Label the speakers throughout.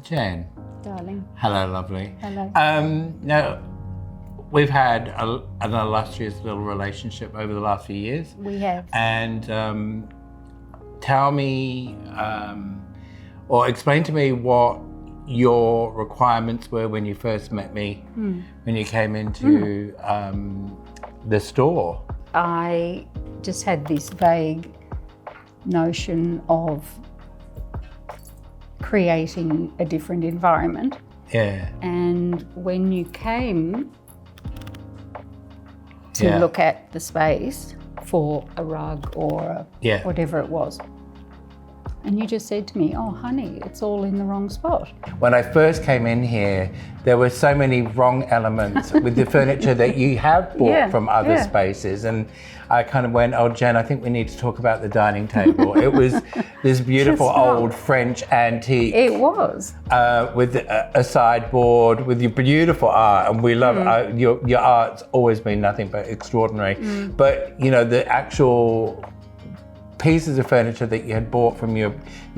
Speaker 1: Jen.
Speaker 2: Darling.
Speaker 1: Hello, lovely.
Speaker 2: Hello.
Speaker 1: Now, we've had an illustrious little relationship over the last few years.
Speaker 2: We have.
Speaker 1: And tell me, or explain to me what your requirements were when you first met me, when you came into the store.
Speaker 2: I just had this vague notion of creating a different environment.
Speaker 1: Yeah.
Speaker 2: And when you came to look at the space for a rug or whatever it was, and you just said to me, "Oh, honey, it's all in the wrong spot."
Speaker 1: When I first came in here, there were so many wrong elements with the furniture that you have bought from other spaces. And I kind of went, "Oh, Jen, I think we need to talk about the dining table." It was this beautiful old French antique.
Speaker 2: It was.
Speaker 1: With a sideboard, with your beautiful art. And we love your art's always been nothing but extraordinary. But, you know, the actual pieces of furniture that you had bought from your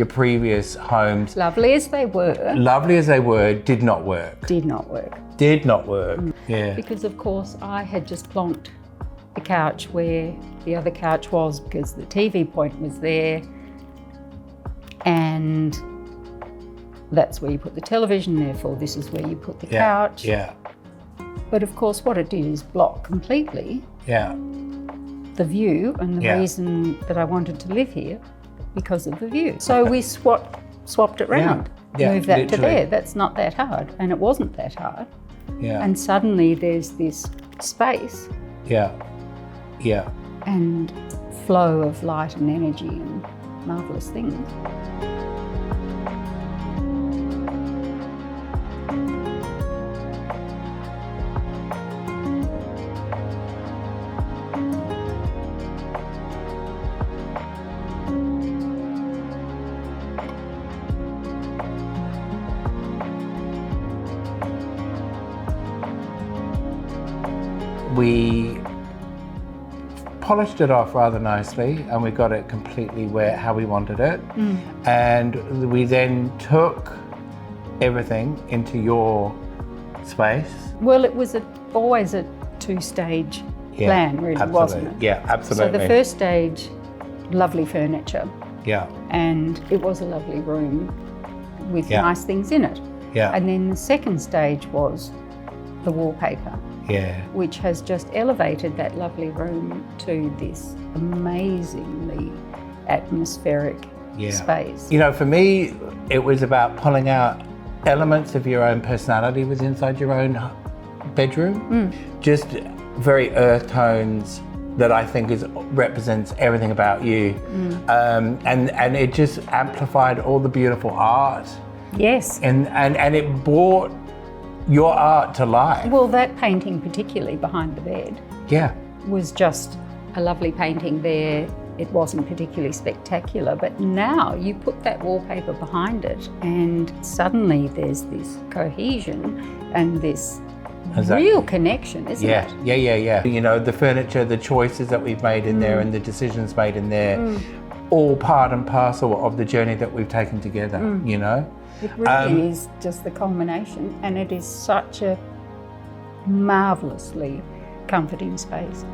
Speaker 1: previous homes.
Speaker 2: Lovely as they were.
Speaker 1: Lovely as they were, did not work.
Speaker 2: Did not work.
Speaker 1: Did not work, yeah.
Speaker 2: Because of course I had just plonked the couch where the other couch was because the TV point was there. And that's where you put the television, therefore this is where you put the couch.
Speaker 1: Yeah.
Speaker 2: But of course what it did is block completely the view and the reason that I wanted to live here because of the view. So we swapped it round, moved that to there. That's not that hard, and it wasn't that hard.
Speaker 1: Yeah.
Speaker 2: And suddenly there's this space.
Speaker 1: Yeah.
Speaker 2: And flow of light and energy and marvellous things.
Speaker 1: We polished it off rather nicely and we got it completely how we wanted it. And we then took everything into your space.
Speaker 2: Well, it was always a two-stage plan, really, wasn't it?
Speaker 1: Yeah, absolutely.
Speaker 2: So the first stage, lovely furniture.
Speaker 1: Yeah.
Speaker 2: And it was a lovely room with nice things in it.
Speaker 1: Yeah.
Speaker 2: And then the second stage was the wallpaper.
Speaker 1: Yeah.
Speaker 2: Which has just elevated that lovely room to this amazingly atmospheric space.
Speaker 1: You know, for me, it was about pulling out elements of your own personality was inside your own bedroom. Just very earth tones that I think represents everything about you. And it just amplified all the beautiful art.
Speaker 2: Yes.
Speaker 1: And it brought your art to life.
Speaker 2: Well, that painting particularly behind the bed was just a lovely painting there. It wasn't particularly spectacular, but now you put that wallpaper behind it and suddenly there's this cohesion and this real connection, isn't it?
Speaker 1: Yeah. You know, the furniture, the choices that we've made in there and the decisions made in there, all part and parcel of the journey that we've taken together, you know?
Speaker 2: It really is just the culmination, and it is such a marvellously comforting space.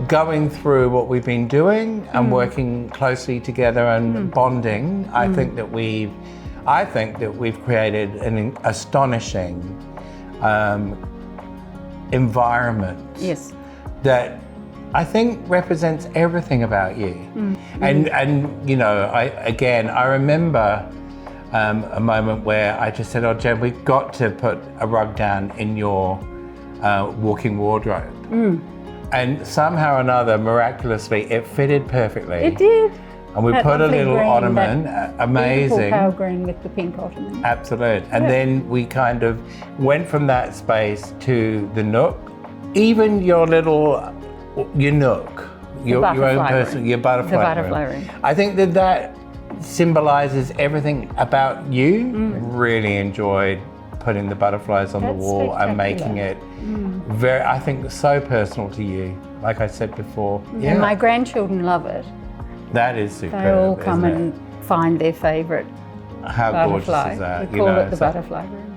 Speaker 1: Going through what we've been doing and working closely together and bonding, I think that we've created an astonishing environment that I think represents everything about you. And you know, I remember a moment where I just said, "Oh, Jen, we've got to put a rug down in your walk-in wardrobe." And somehow or another, miraculously, it fitted perfectly.
Speaker 2: It did.
Speaker 1: And we put a little ottoman, amazing.
Speaker 2: Beautiful pale green with the pink ottoman.
Speaker 1: Absolute. And then we kind of went from that space to the nook. Even your nook, your own personal, your butterfly room. I think that symbolizes everything about you. Really enjoyed putting the butterflies on the wall and making it very, I think, so personal to you, like I said before.
Speaker 2: And my grandchildren love it.
Speaker 1: That is superb.
Speaker 2: They all come and find their favourite butterfly.
Speaker 1: Gorgeous is that?
Speaker 2: We call it the butterfly room.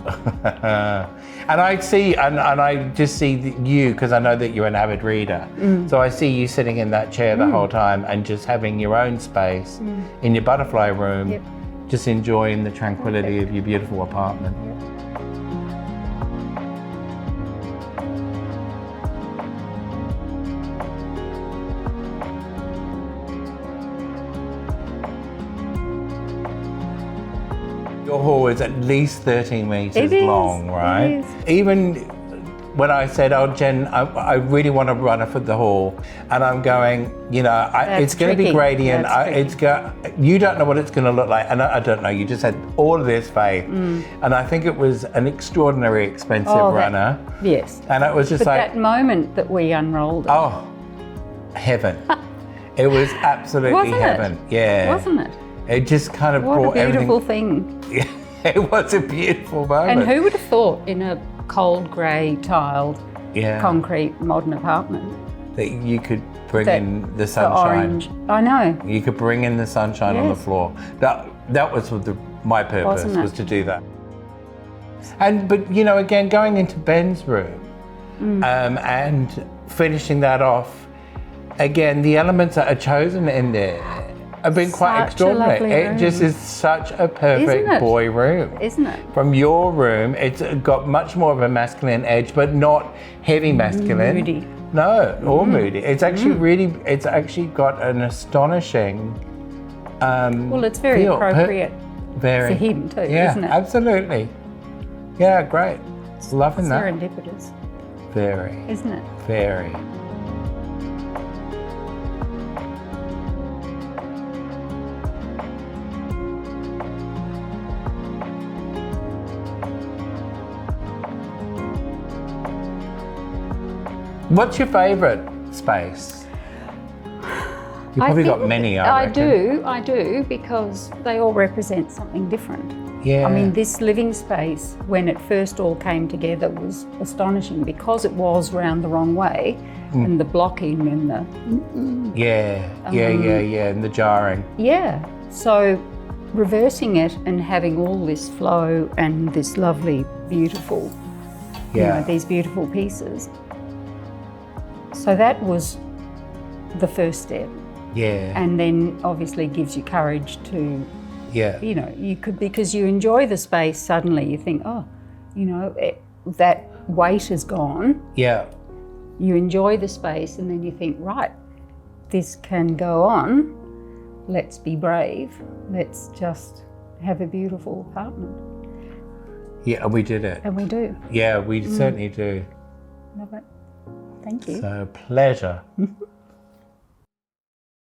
Speaker 1: And I see, and I just see you, because I know that you're an avid reader. So I see you sitting in that chair the whole time and just having your own space in your butterfly room, just enjoying the tranquility of your beautiful apartment. Your hall is at least 13 metres long, right?
Speaker 2: It is.
Speaker 1: Even when I said, oh, Jen, I really want to run for the hall, and I'm going, you know, it's going to be gradient. You don't know what it's going to look like, and I don't know. You just had all of this faith, and I think it was an extraordinary expensive runner.
Speaker 2: Yes.
Speaker 1: And it was just
Speaker 2: that moment that we unrolled it.
Speaker 1: Oh, heaven. It was absolutely heaven. Yeah.
Speaker 2: Wasn't it?
Speaker 1: It just kind of brought everything.
Speaker 2: What a beautiful thing.
Speaker 1: Yeah, it was a beautiful moment.
Speaker 2: And who would have thought in a cold grey tiled concrete modern apartment
Speaker 1: that you could bring in the sunshine.
Speaker 2: The orange. I know.
Speaker 1: You could bring in the sunshine on the floor. That was my purpose, was to do that. But you know, again, going into Ben's room and finishing that off, again, the elements that are chosen in there have been quite extraordinary. It just is such a perfect boy room.
Speaker 2: Isn't it?
Speaker 1: From your room, it's got much more of a masculine edge, but not heavy masculine.
Speaker 2: Moody.
Speaker 1: No, or moody. It's actually it's actually got an astonishing
Speaker 2: well, it's very appropriate for him too, isn't it?
Speaker 1: Yeah, absolutely. Yeah, great. Loving that.
Speaker 2: Serendipitous.
Speaker 1: Very.
Speaker 2: Isn't it?
Speaker 1: Very. What's your favourite space? You've probably got many, I reckon.
Speaker 2: I do, because they all represent something different.
Speaker 1: Yeah.
Speaker 2: I mean, this living space, when it first all came together, was astonishing because it was round the wrong way, and the blocking and the...
Speaker 1: and the jarring.
Speaker 2: Yeah, so reversing it and having all this flow and this lovely, beautiful, you know, these beautiful pieces. So that was the first step.
Speaker 1: Yeah.
Speaker 2: And then obviously gives you courage to, you know, you could, because you enjoy the space, suddenly you think, oh, you know, that weight is gone.
Speaker 1: Yeah.
Speaker 2: You enjoy the space and then you think, right, this can go on. Let's be brave. Let's just have a beautiful apartment.
Speaker 1: Yeah, and we did it.
Speaker 2: And we do.
Speaker 1: Yeah, we certainly do.
Speaker 2: Love it. Thank you.
Speaker 1: So, pleasure.